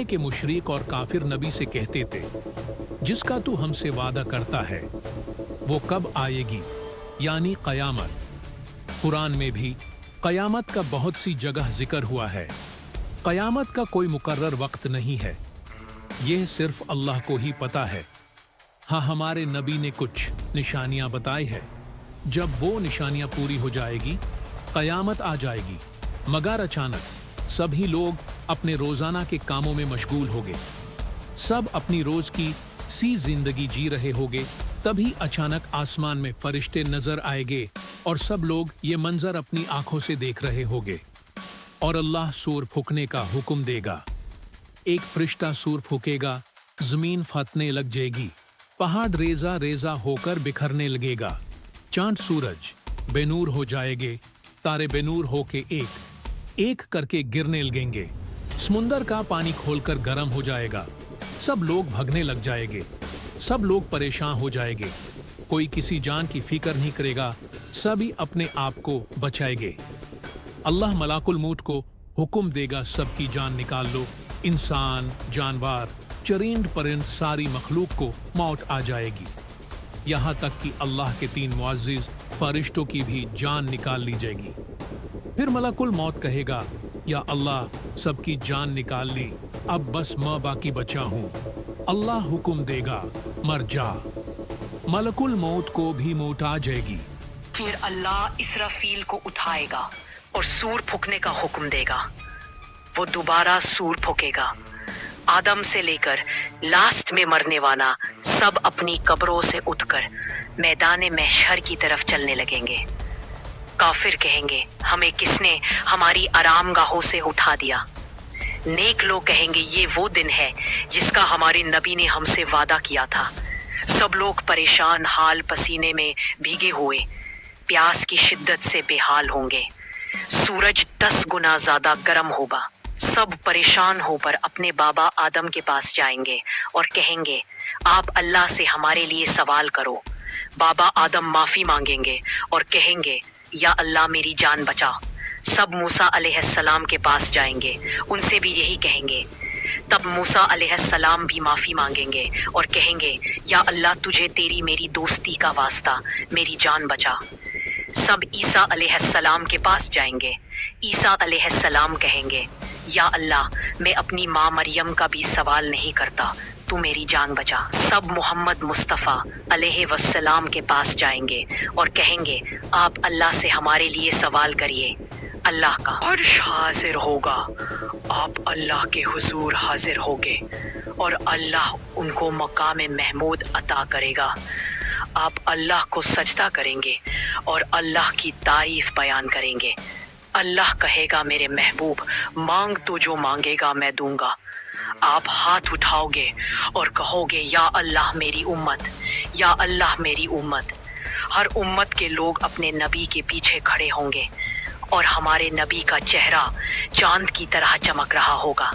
के मुशरिक और काफिर नबी से कहते थे, जिसका तू हमसे वादा करता है वो कब आएगी, यानी क़यामत। कुरान में भी क़यामत का बहुत सी जगह जिक्र हुआ है। क़यामत का कोई मुकर्रर वक्त नहीं है, यह सिर्फ अल्लाह को ही पता है। हाँ, हमारे नबी ने कुछ निशानियां बताई है। जब वो निशानियां पूरी हो जाएगी, क़यामत आ जाएगी। मगर अचानक सभी लोग अपने रोजाना के कामों में मशगूल होंगे, सब अपनी रोज की सी जिंदगी जी रहे होंगे। तभी अचानक आसमान में फरिश्ते नजर आएंगे और सब लोग ये मंजर अपनी आंखों से देख रहे होंगे। और अल्लाह सूर फूंकने का हुक्म देगा। एक फरिश्ता सूर फूंकेगा, जमीन फटने लग जाएगी, पहाड़ रेजा रेजा होकर बिखरने लगेगा, चांद सूरज बेनूर हो जाएंगे, तारे बेनूर होके एक एक करके गिरने लगेंगे, समुंदर का पानी खोलकर गर्म हो जाएगा, सब लोग भगने लग जाएंगे, सब लोग परेशान हो जाएंगे, कोई किसी जान की फिक्र नहीं करेगा, सभी अपने आप को बचाएंगे। अल्लाह मलाकुल मौत को हुक्म देगा, सबकी जान निकाल लो। इंसान, जानवर, चरिंद परिंद, सारी मखलूक को मौत आ जाएगी। यहाँ तक कि अल्लाह के 3 मुअज़्ज़िज़ फरिश्तों की भी जान निकाल ली जाएगी। फिर मलकुल मौत कहेगा, या अल्लाह, सबकी जान निकाल ली, अब बस मैं बाकी बचा हूँ। अल्लाह हुक्म देगा, मर जा। मलकुल मौत को भी मौत आ जाएगी। फिर अल्लाह इसराफील को उठाएगा और सूर फूंकने का हुक्म देगा। वो दोबारा सूर फूंकेगा। आदम से लेकर लास्ट में मरने वाला सब अपनी कब्रों से उठकर मैदान महशर की तरफ चलने लगेंगे। काफिर कहेंगे, हमें किसने हमारी आरामगाहों से उठा दिया। नेक लोग कहेंगे, ये वो दिन है जिसका हमारे नबी ने हमसे वादा किया था। सब लोग परेशान हाल, पसीने में भीगे हुए, प्यास की शिद्दत से बेहाल होंगे। सूरज 10 गुना ज्यादा गर्म होगा। सब परेशान होकर अपने बाबा आदम के पास जाएंगे और कहेंगे, आप अल्लाह से हमारे लिए सवाल करो। बाबा आदम माफी मांगेंगे और कहेंगे, या अल्लाह मेरी जान बचा। सब मूसा अलैहिस्सलाम के पास जाएंगे, उनसे भी यही कहेंगे। तब मूसा अलैहिस्सलाम भी माफी मांगेंगे और कहेंगे, या अल्लाह तुझे तेरी मेरी दोस्ती का वास्ता, मेरी जान बचा। सब ईसा अलैहिस्सलाम के पास जाएंगे। ईसा अलैहिस्सलाम कहेंगे, या अल्लाह, मैं अपनी माँ मरियम का भी सवाल नहीं करता, तू मेरी जान बचा। सब मोहम्मद मुस्तफ़ा अलैहि वस्सलाम के पास जाएंगे और कहेंगे, आप अल्लाह से हमारे लिए सवाल करिए। अल्लाह का अर्श हाजिर होगा, आप अल्लाह के हुजूर हाजिर होगे और अल्लाह उनको मकाम महमूद अता करेगा। आप अल्लाह को सजदा करेंगे और अल्लाह की तारीफ बयान करेंगे। अल्लाह कहेगा, मेरे महबूब, मांग तो जो मांगेगा मैं दूंगा। आप हाथ उठाओगे और कहोगे, या अल्लाह मेरी उम्मत, या अल्लाह मेरी उम्मत। हर उम्मत के लोग अपने नबी के पीछे खड़े होंगे और हमारे नबी का चेहरा चांद की तरह चमक रहा होगा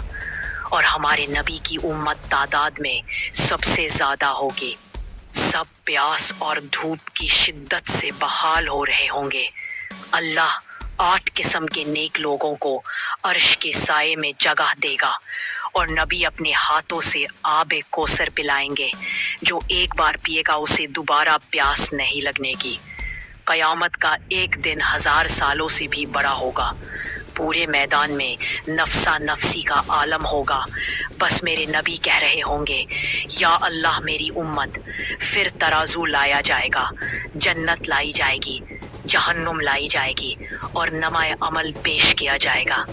और हमारे नबी की उम्मत तादाद में सबसे ज्यादा होगी। सब प्यास और धूप की शिद्दत से बहाल हो रहे होंगे। अल्लाह 8 किस्म के नेक लोगों को अर्श के साये में जगह देगा और नबी अपने हाथों से आब कौसर पिलाएंगे। जो एक बार पिएगा उसे दोबारा प्यास नहीं लगने की। क़यामत का एक दिन 1000 सालों से भी बड़ा होगा। पूरे मैदान में नफसा नफसी का आलम होगा। बस मेरे नबी कह रहे होंगे, या अल्लाह मेरी उम्मत। फिर तराजू लाया जाएगा, जन्नत लाई जाएगी, जहन्नुम लाई जाएगी और नमाए अमल पेश किया जाएगा।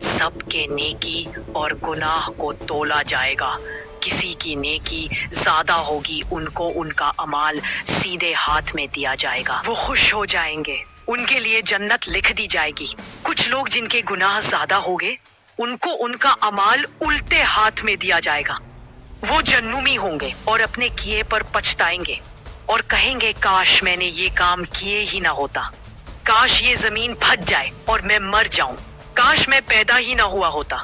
सबके नेकी और गुनाह को तोला जाएगा। किसी की नेकी ज्यादा होगी, उनको उनका अमाल सीधे हाथ में दिया जाएगा। वो खुश हो जाएंगे, उनके लिए जन्नत लिख दी जाएगी। कुछ लोग जिनके गुनाह ज्यादा होंगे, उनको उनका अमाल उल्टे हाथ में दिया जाएगा। वो जन्नुमी होंगे और अपने किए पर पछताएंगे और कहेंगे, काश मैंने ये काम किए ही ना होता। काश ये जमीन फट जाए और मैं मर जाऊं। काश मैं पैदा ही ना हुआ होता।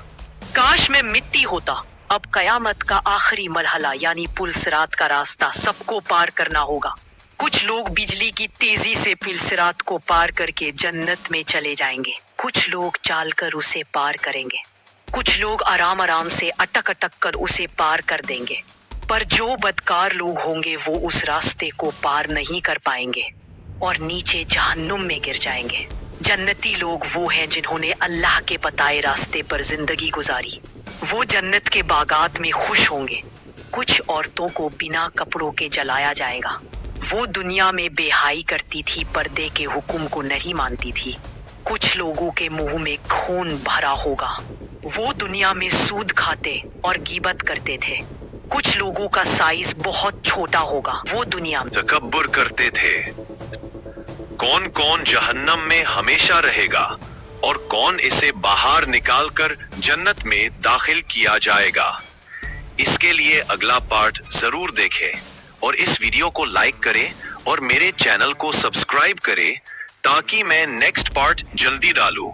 काश मैं मिट्टी होता। अब कयामत का आखिरी मरहला यानी पुल सिरात का रास्ता सबको पार करना होगा। कुछ लोग बिजली की तेजी से पुल सिरात को पार करके जन्नत में चले जाएंगे। कुछ लोग चालकर उसे पार करेंगे। कुछ लोग आराम आराम से अटक अटक कर उसे पार कर देंगे, पर जो बदकार लोग होंगे वो उस रास्ते को पार नहीं कर पाएंगे और नीचे जहन्नुम में गिर जाएंगे। जन्नती लोग वो हैं जिन्होंने अल्लाह के बताए रास्ते पर जिंदगी गुजारी। वो जन्नत के बागात में खुश होंगे। कुछ औरतों को बिना कपड़ों के जलाया जाएगा। वो दुनिया में बेहाई करती थी, पर्दे के हुक्म को नहीं मानती थी। कुछ लोगों के मुंह में खून भरा होगा। वो दुनिया में सूद खाते और गीबत करते थे। कुछ लोगों का साइज बहुत छोटा होगा। वो दुनिया में तकब्बुर करते थे। कौन कौन जहन्नम में हमेशा रहेगा और कौन इसे बाहर निकालकर जन्नत में दाखिल किया जाएगा। इसके लिए अगला पार्ट जरूर देखें और इस वीडियो को लाइक करें और मेरे चैनल को सब्सक्राइब करें ताकि मैं नेक्स्ट पार्ट जल्दी डालूं।